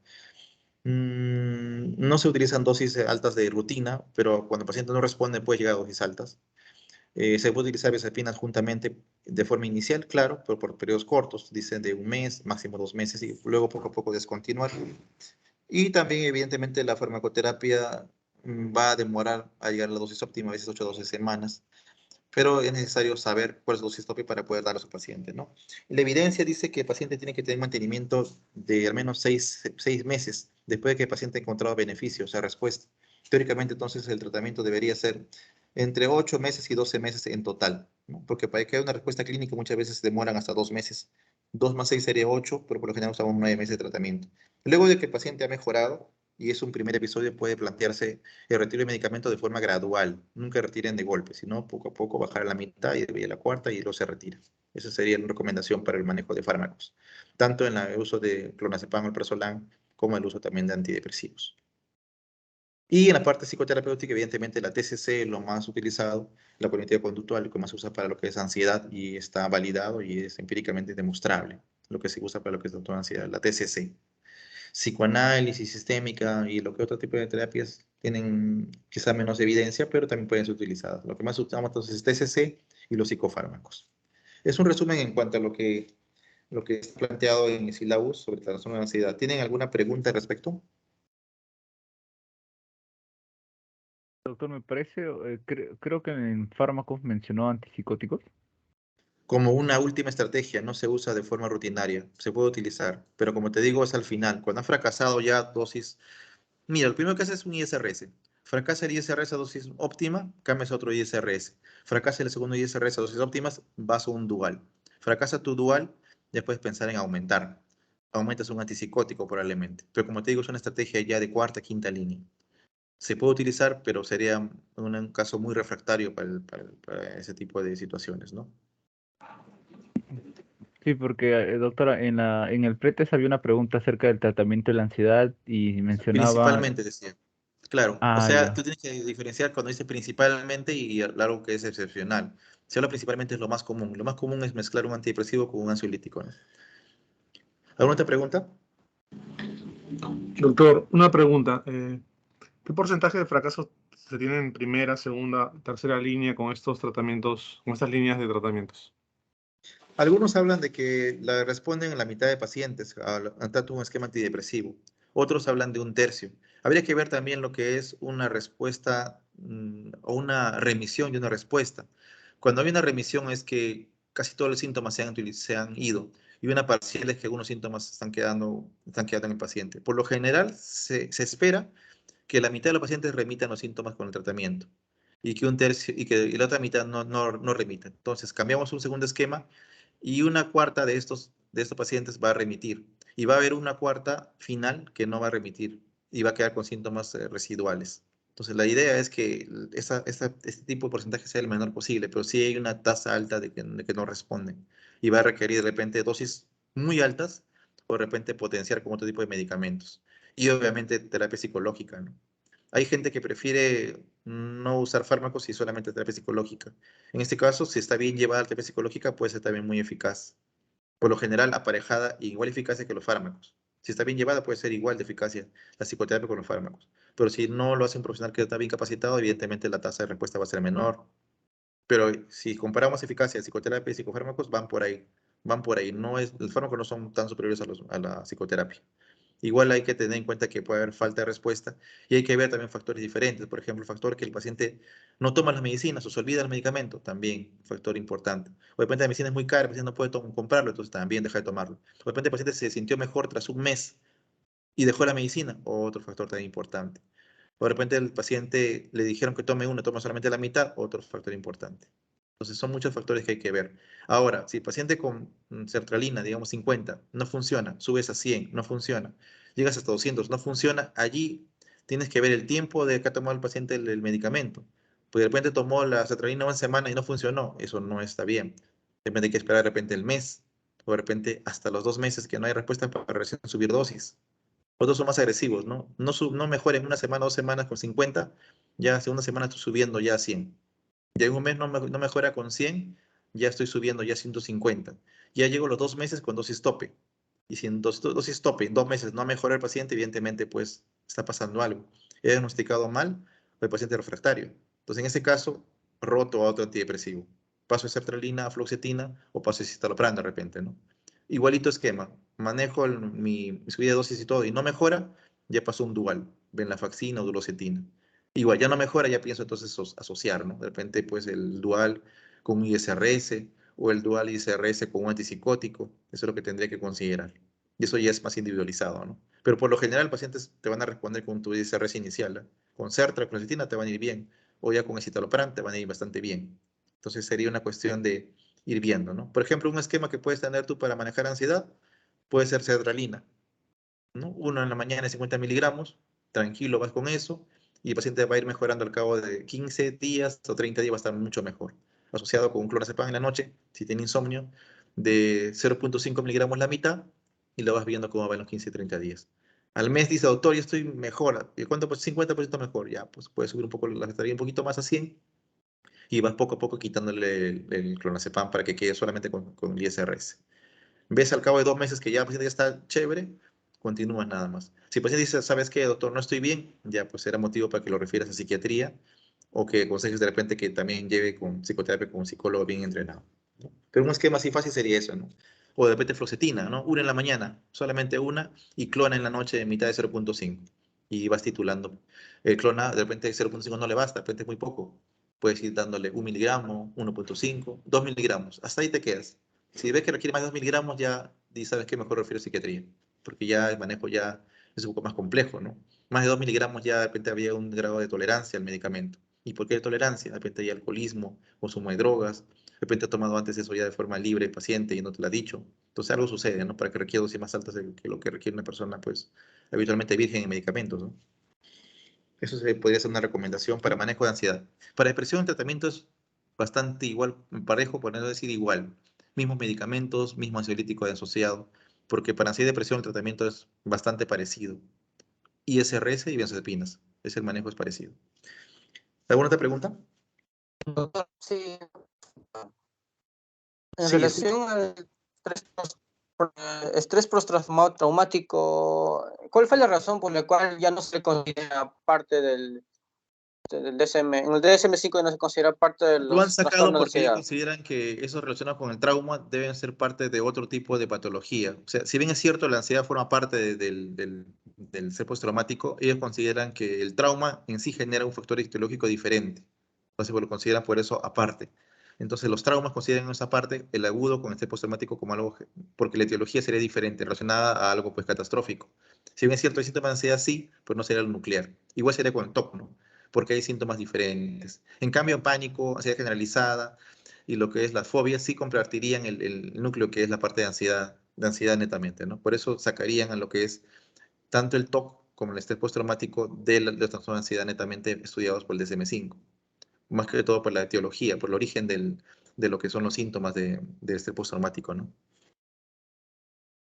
No se utilizan dosis altas de rutina, pero cuando el paciente no responde puede llegar a dosis altas. Se puede utilizar besapinas juntamente de forma inicial, claro, pero por periodos cortos, dicen de un mes, máximo 2 meses, y luego poco a poco descontinuar. Y también, evidentemente, la farmacoterapia va a demorar a llegar a la dosis óptima, a veces 8 o 12 semanas, pero es necesario saber cuál es la dosis tope para poder darlo a su paciente, ¿no? La evidencia dice que el paciente tiene que tener mantenimiento de al menos 6 meses después de que el paciente ha encontrado beneficios, o sea, respuesta. Teóricamente, entonces, el tratamiento debería ser entre 8 meses y 12 meses en total, ¿no? Porque para que haya una respuesta clínica muchas veces demoran hasta 2 meses. 2 más 6 sería 8, pero por lo general usamos 9 meses de tratamiento. Luego de que el paciente ha mejorado, y es un primer episodio, puede plantearse el retiro de medicamento de forma gradual. Nunca retiren de golpe, sino poco a poco bajar a la mitad y de a la cuarta y luego se retira. Esa sería una recomendación para el manejo de fármacos, tanto en el uso de clonazepam o alprazolam como el uso también de antidepresivos. Y en la parte psicoterapéutica, evidentemente, la TCC es lo más utilizado, la cognitiva conductual, que más se usa para lo que es ansiedad y está validado y es empíricamente demostrable lo que se usa para lo que es la ansiedad, la TCC. Psicoanálisis sistémica y lo que otro tipo de terapias tienen quizá menos evidencia, pero también pueden ser utilizadas. Lo que más usamos entonces es TCC y los psicofármacos. Es un resumen en cuanto a lo que está planteado en el sílabus sobre trastorno de ansiedad. ¿Tienen alguna pregunta al respecto? Doctor, me parece, creo que en fármacos mencionó antipsicóticos. Como una última estrategia, no se usa de forma rutinaria, se puede utilizar, pero como te digo, es al final. Cuando ha fracasado ya dosis, mira, lo primero que hace es un ISRS. Fracasa el ISRS a dosis óptima, cambias a otro ISRS. Fracasa el segundo ISRS a dosis óptimas, vas a un dual. Fracasa tu dual, ya puedes pensar en aumentar. Aumentas un antipsicótico probablemente. Pero como te digo, es una estrategia ya de cuarta, quinta línea. Se puede utilizar, pero sería un caso muy refractario para ese tipo de situaciones, ¿no? Sí, porque, doctora, en el pretest había una pregunta acerca del tratamiento de la ansiedad y mencionaba, Principalmente decía. Claro, o ah, sea, ya. tú tienes que diferenciar cuando dice principalmente y algo que es excepcional. Si habla principalmente es lo más común. Lo más común es mezclar un antidepresivo con un ansiolítico, ¿no? ¿Alguna otra pregunta? Doctor, una pregunta. ¿Qué porcentaje de fracasos se tiene en primera, segunda, tercera línea con estos tratamientos, con estas líneas de tratamientos? Algunos hablan de que la responden en la mitad de pacientes a tanto un esquema antidepresivo. Otros hablan de un tercio. Habría que ver también lo que es una respuesta o una remisión y una respuesta. Cuando hay una remisión es que casi todos los síntomas se han ido y una parcial es que algunos síntomas están quedando en el paciente. Por lo general, se espera que la mitad de los pacientes remitan los síntomas con el tratamiento y que un tercio y la otra mitad no remita. Entonces, cambiamos un segundo esquema y una cuarta de estos pacientes va a remitir y va a haber una cuarta final que no va a remitir y va a quedar con síntomas residuales. Entonces, la idea es que este tipo de porcentaje sea el menor posible, pero sí hay una tasa alta de que no responden y va a requerir de repente dosis muy altas o de repente potenciar con otro tipo de medicamentos. Y obviamente terapia psicológica, ¿no? Hay gente que prefiere no usar fármacos y solamente terapia psicológica. En este caso, si está bien llevada la terapia psicológica, puede ser también muy eficaz. Por lo general, aparejada y igual eficacia que los fármacos. Si está bien llevada, puede ser igual de eficacia la psicoterapia con los fármacos. Pero si no lo hace un profesional que está bien capacitado, evidentemente la tasa de respuesta va a ser menor. Pero si comparamos eficacia de psicoterapia y psicofármacos, van por ahí. Van por ahí. Los fármacos no son tan superiores a la psicoterapia. Igual hay que tener en cuenta que puede haber falta de respuesta y hay que ver también factores diferentes. Por ejemplo, el factor que el paciente no toma las medicinas o se olvida del medicamento, también un factor importante. O de repente la medicina es muy cara, el paciente no puede comprarlo, entonces también deja de tomarlo. O de repente el paciente se sintió mejor tras un mes y dejó la medicina, otro factor también importante. O de repente el paciente le dijeron que tome uno, toma solamente la mitad, otro factor importante. Entonces son muchos factores que hay que ver. Ahora, si el paciente con sertralina, digamos 50, no funciona, subes a 100, no funciona, llegas hasta 200, no funciona, allí tienes que ver el tiempo de que ha tomado el paciente el medicamento. Pues de repente tomó la sertralina una semana y no funcionó, eso no está bien. De repente hay que esperar de repente el mes, o de repente hasta los 2 meses que no hay respuesta para recién subir dosis. Otros son más agresivos, ¿no? No mejoren una semana, 2 semanas con 50, ya hace una semana estoy subiendo ya a 100. Ya en un mes no mejora con 100, ya estoy subiendo ya a 150. Ya llego los 2 meses con dosis tope. Y si en dosis tope, en 2 meses no mejora el paciente, evidentemente pues está pasando algo. He diagnosticado mal o el paciente refractario. Entonces en ese caso, roto a otro antidepresivo. Paso de sertralina a fluoxetina o paso de citalopram de repente, ¿no? Igualito esquema. Manejo mi subida de dosis y todo y no mejora, ya pasó un dual, venlafaxina o duloxetina. Igual, ya no mejora, ya pienso entonces asociar, ¿no? De repente, pues el dual con un ISRS o el dual ISRS con un antipsicótico, eso es lo que tendría que considerar. Y eso ya es más individualizado, ¿no? Pero por lo general, pacientes te van a responder con tu ISRS inicial, ¿eh? Con Sertra, con Cetina te van a ir bien, o ya con escitalopram te van a ir bastante bien. Entonces sería una cuestión de ir viendo, ¿no? Por ejemplo, un esquema que puedes tener tú para manejar ansiedad puede ser sertralina, ¿no? Uno en la mañana de 50 miligramos, tranquilo, vas con eso, y el paciente va a ir mejorando al cabo de 15 días o 30 días, va a estar mucho mejor. Asociado con un clonazepam en la noche, si tiene insomnio, de 0,5 miligramos la mitad, y lo vas viendo cómo va en los 15 y 30 días. Al mes dice, doctor, yo estoy mejor. ¿Y cuánto? Pues 50% mejor. Ya, pues puedes subir un poco la batería un poquito más a 100 y vas poco a poco quitándole el clonazepam para que quede solamente con el ISRS. Ves al cabo de 2 meses que ya el paciente ya está chévere, continúas nada más. Si el paciente dice, ¿sabes qué, doctor? No estoy bien, ya pues será motivo para que lo refieras a psiquiatría o que aconsejes de repente que también lleve con psicoterapia con un psicólogo bien entrenado, ¿no? Pero un esquema así fácil sería eso, ¿no? O de repente fluoxetina, ¿no? Una en la mañana, solamente una, y clona en la noche de mitad de 0.5. Y vas titulando. El clona, de repente 0.5 no le basta, de repente es muy poco. Puedes ir dándole 1 miligramo, 1.5, 2 miligramos. Hasta ahí te quedas. Si ves que requiere más de 2 miligramos, ya sabes que mejor refiero a psiquiatría. Porque ya el manejo ya es un poco más complejo, ¿no? Más de 2 miligramos ya de repente había un grado de tolerancia al medicamento. ¿Y por qué tolerancia? De repente hay alcoholismo, consumo de drogas, de repente ha tomado antes eso ya de forma libre el paciente y no te lo ha dicho. Entonces algo sucede, ¿no? Para que requiera dosis más altas que lo que requiere una persona, pues, habitualmente virgen en medicamentos, ¿no? Eso podría ser una recomendación para manejo de ansiedad. Para depresión el tratamiento es bastante igual, parejo, por no decir igual. Mismos medicamentos, mismo ansiolítico asociado, porque para ansiedad y depresión el tratamiento es bastante parecido. ISRS y benzodiazepinas. El manejo es parecido. ¿Alguna otra pregunta? Doctor, sí, en Sí, escucho. relación al estrés postraumático, ¿cuál fue la razón por la cual ya no se considera parte del DSM? En el DSM-5 no se considera parte de Lo han los sacado trastornos de porque ellos ansiedad. consideran que eso relacionado con el trauma deben ser parte de otro tipo de patología. O sea, si bien es cierto, la ansiedad forma parte del ser postraumático, ellos consideran que el trauma en sí genera un factor etiológico diferente. Entonces, pues, lo consideran por eso aparte. Entonces, los traumas consideran esa parte, el agudo con el estrés postraumático como algo, porque la etiología sería diferente, relacionada a algo pues catastrófico. Si bien es cierto, el síntoma de ansiedad sí, pero no sería el nuclear. Igual sería con el TOC, ¿no? Porque hay síntomas diferentes. En cambio, pánico, ansiedad generalizada y lo que es las fobias sí compartirían el núcleo que es la parte de ansiedad netamente, ¿no? Por eso sacarían a lo que es tanto el TOC como el estrés postraumático de los trastornos de ansiedad netamente estudiados por el DSM-5. Más que todo por la etiología, por el origen de lo que son los síntomas de estrés postraumático, ¿no?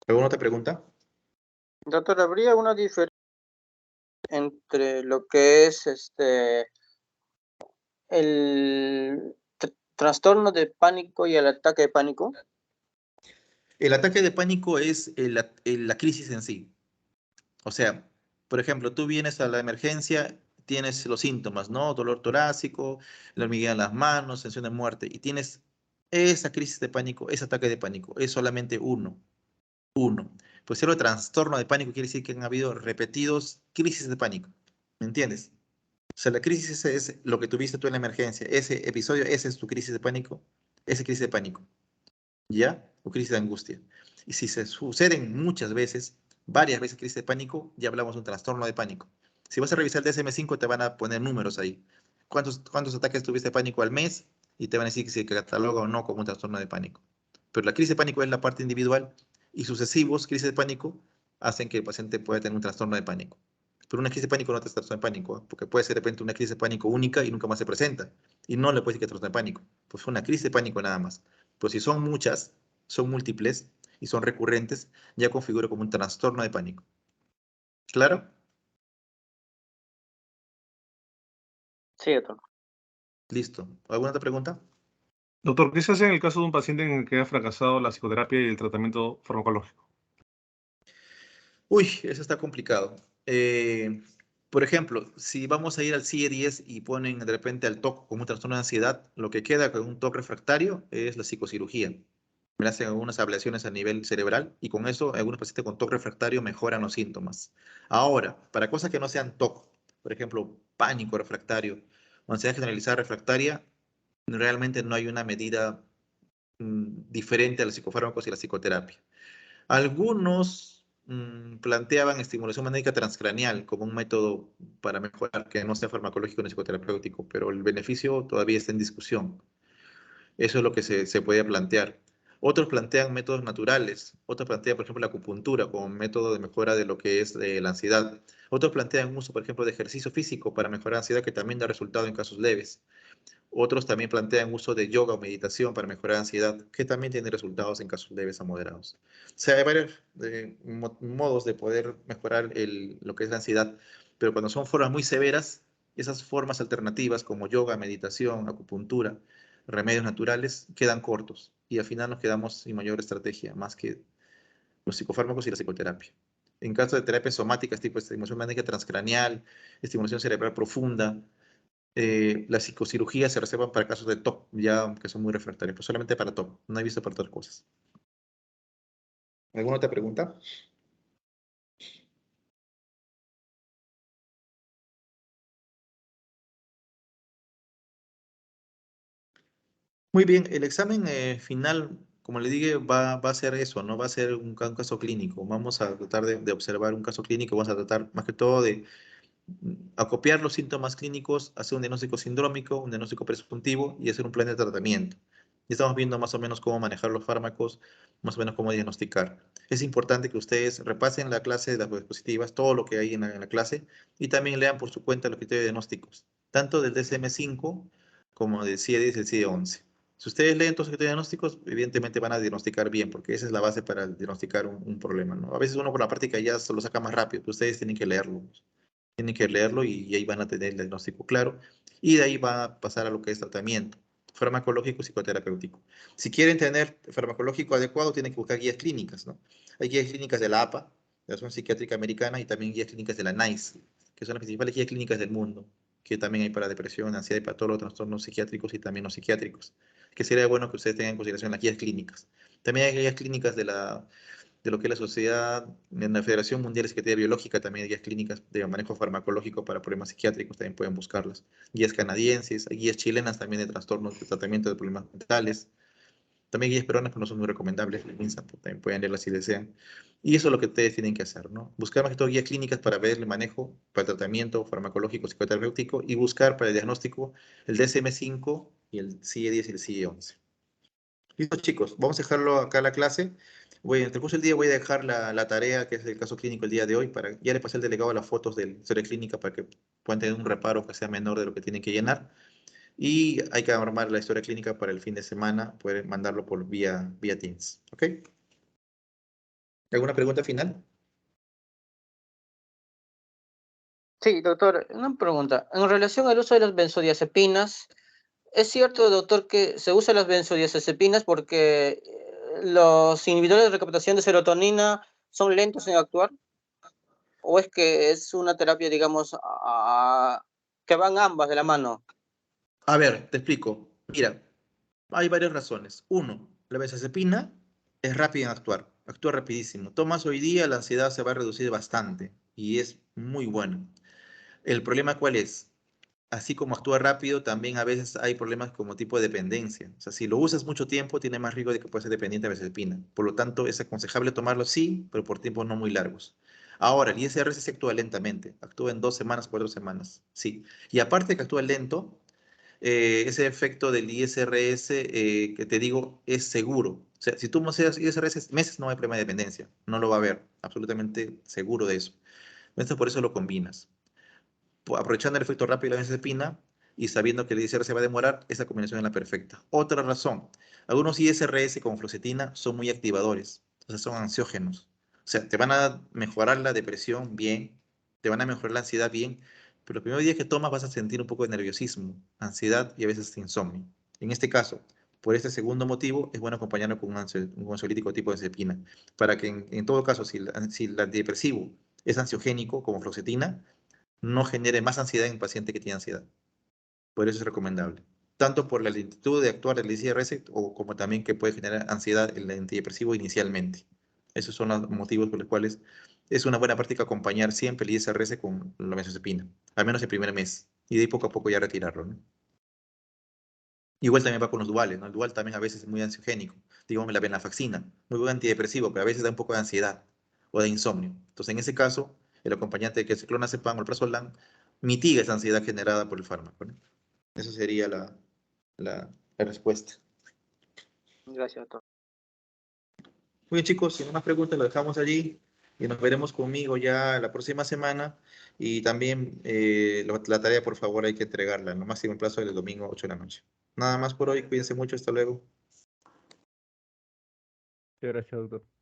¿Alguna otra pregunta? Doctor, ¿habría una diferencia entre lo que es el trastorno de pánico y el ataque de pánico? El ataque de pánico es la crisis en sí. O sea, por ejemplo, tú vienes a la emergencia, tienes los síntomas, ¿no? Dolor torácico, la hormigueo en las manos, sensación de muerte, y tienes esa crisis de pánico, ese ataque de pánico, es solamente uno. Pues ser el trastorno de pánico quiere decir que han habido repetidos crisis de pánico, ¿me entiendes? O sea, la crisis es lo que tuviste tú en la emergencia, ese episodio, ese es tu crisis de pánico, esa crisis de pánico. ¿Ya? O crisis de angustia. Y si se suceden muchas veces, varias veces crisis de pánico, ya hablamos de un trastorno de pánico. Si vas a revisar el DSM-5, te van a poner números ahí. ¿Cuántos ataques tuviste de pánico al mes? Y te van a decir que se cataloga o no como un trastorno de pánico. Pero la crisis de pánico es la parte individual y sucesivos crisis de pánico hacen que el paciente pueda tener un trastorno de pánico. Pero una crisis de pánico no es trastorno de pánico, ¿eh? Porque puede ser de repente una crisis de pánico única y nunca más se presenta. Y no le puede decir que es trastorno de pánico. Pues fue una crisis de pánico nada más. Pero si son muchas, son múltiples y son recurrentes, ya configura como un trastorno de pánico. ¿Claro? Sí, doctor. Listo. ¿Alguna otra pregunta? Doctor, ¿qué se hace en el caso de un paciente en el que ha fracasado la psicoterapia y el tratamiento farmacológico? Uy, eso está complicado. Por ejemplo, si vamos a ir al CIE-10 y ponen de repente al TOC como un trastorno de ansiedad, lo que queda con un TOC refractario es la psicocirugía. Me hacen algunas ablaciones a nivel cerebral y con eso algunos pacientes con TOC refractario mejoran los síntomas. Ahora, para cosas que no sean TOC, por ejemplo, pánico refractario o ansiedad generalizada refractaria, realmente no hay una medida diferente a los psicofármacos y la psicoterapia. Algunos planteaban estimulación magnética transcraneal como un método para mejorar, que no sea farmacológico ni psicoterapéutico, pero el beneficio todavía está en discusión. Eso es lo que se puede plantear. Otros plantean métodos naturales, otros plantean, por ejemplo, la acupuntura como método de mejora de lo que es la ansiedad. Otros plantean uso, por ejemplo, de ejercicio físico para mejorar la ansiedad, que también da resultado en casos leves. Otros también plantean uso de yoga o meditación para mejorar la ansiedad, que también tiene resultados en casos leves a moderados. O sea, hay varios modos de poder mejorar lo que es la ansiedad, pero cuando son formas muy severas, esas formas alternativas como yoga, meditación, acupuntura, remedios naturales, quedan cortos y al final nos quedamos sin mayor estrategia, más que los psicofármacos y la psicoterapia. En caso de terapias somáticas tipo estimulación magnética transcranial, estimulación cerebral profunda, las psicocirugías se reservan para casos de TOC, ya que son muy refractarios, pero solamente para TOC, no he visto para otras cosas. ¿Alguna otra pregunta? Muy bien, el examen final, como le dije, va a ser eso, no va a ser un caso clínico. Vamos a tratar de observar un caso clínico, vamos a tratar más que todo de acopiar los síntomas clínicos, hacer un diagnóstico sindrómico, un diagnóstico presuntivo y hacer un plan de tratamiento. Y estamos viendo más o menos cómo manejar los fármacos, más o menos cómo diagnosticar. Es importante que ustedes repasen la clase de las diapositivas, todo lo que hay en la clase, y también lean por su cuenta los criterios diagnósticos, tanto del DSM-5 como del CIE-10 y el CIE-11. Si ustedes leen todos los criterios diagnósticos, evidentemente van a diagnosticar bien, porque esa es la base para diagnosticar un problema, ¿no? A veces uno por la práctica ya se lo saca más rápido, pero ustedes tienen que leerlo. Tienen que leerlo y ahí van a tener el diagnóstico claro. Y de ahí va a pasar a lo que es tratamiento farmacológico y psicoterapéutico. Si quieren tener farmacológico adecuado, tienen que buscar guías clínicas, ¿no? Hay guías clínicas de la APA, de la Asociación Psiquiátrica Americana, y también guías clínicas de la NICE, que son las principales guías clínicas del mundo, que también hay para depresión, ansiedad y para todos los trastornos psiquiátricos y también no psiquiátricos, que sería bueno que ustedes tengan en consideración las guías clínicas. También hay guías clínicas de lo que es la sociedad, en la Federación Mundial de Psiquiatría Biológica, también hay guías clínicas de manejo farmacológico para problemas psiquiátricos, también pueden buscarlas. Guías canadienses, hay guías chilenas también de trastornos de tratamiento de problemas mentales. También guías peruanas, pero no son muy recomendables, también pueden leerlas si desean. Y eso es lo que ustedes tienen que hacer, ¿no? Buscar más que todo guías clínicas para ver el manejo, para el tratamiento farmacológico, psicoterapéutico, y buscar para el diagnóstico el DSM-5 y el CIE-10 y el CIE-11. Listo, chicos, vamos a dejarlo acá la clase. En el curso del día voy a dejar la tarea, que es el caso clínico el día de hoy, ya le pasé al delegado las fotos de la historia clínica para que puedan tener un reparo que sea menor de lo que tienen que llenar. Y hay que armar la historia clínica para el fin de semana, poder mandarlo por vía Teams. ¿Ok? ¿Alguna pregunta final? Sí, doctor, una pregunta. En relación al uso de las benzodiazepinas, ¿es cierto, doctor, que se usan las benzodiazepinas porque los inhibidores de recaptación de serotonina son lentos en actuar? ¿O es que es una terapia, digamos, que van ambas de la mano? A ver, te explico. Mira, hay varias razones. Uno, la benzodiazepina es rápida en actuar, actúa rapidísimo. Tomas hoy día, la ansiedad se va a reducir bastante y es muy buena. ¿El problema cuál es? Así como actúa rápido, también a veces hay problemas como tipo de dependencia. O sea, si lo usas mucho tiempo, tiene más riesgo de que puedas ser dependiente de benzodiazepina. Por lo tanto, es aconsejable tomarlo sí, pero por tiempos no muy largos. Ahora, el ISRS se actúa lentamente, actúa en 2 semanas, 4 semanas, sí. Y aparte de que actúa lento, ese efecto del ISRS que te digo es seguro. O sea, si tú no seas ISRS meses, no hay problema de dependencia, no lo va a haber, absolutamente seguro de eso. Entonces, por eso lo combinas aprovechando el efecto rápido de la benzodiazepina y sabiendo que el ISR se va a demorar, esa combinación es la perfecta. Otra razón, algunos ISRS como fluoxetina son muy activadores, entonces son ansiógenos. O sea, te van a mejorar la depresión bien, te van a mejorar la ansiedad bien, pero los primeros días que tomas vas a sentir un poco de nerviosismo, ansiedad y a veces insomnio. En este caso, por este segundo motivo, es bueno acompañarlo con un ansiolítico tipo de benzodiazepina, para que en todo caso, si el antidepresivo es ansiogénico como fluoxetina, no genere más ansiedad en un paciente que tiene ansiedad. Por eso es recomendable. Tanto por la lentitud de actuar del ICRS o como también que puede generar ansiedad el antidepresivo inicialmente. Esos son los motivos por los cuales es una buena práctica acompañar siempre el ISRS con la benzodiazepina, al menos el primer mes, y de ahí poco a poco ya retirarlo, ¿no? Igual también va con los duales, ¿no? El dual también a veces es muy ansiogénico. Digamos la venlafaxina, muy buen antidepresivo, pero a veces da un poco de ansiedad o de insomnio. Entonces, en ese caso, el acompañante que es el clonazepam o el prazolam mitiga esa ansiedad generada por el fármaco, ¿no? Esa sería la respuesta. Gracias, doctor. Muy bien, chicos, si no más preguntas, lo dejamos allí. y nos veremos conmigo ya la próxima semana. Y también la tarea, por favor, hay que entregarla en lo máximo plazo del domingo 8 de la noche. Nada más por hoy, cuídense mucho, hasta luego. Muchas gracias, doctor.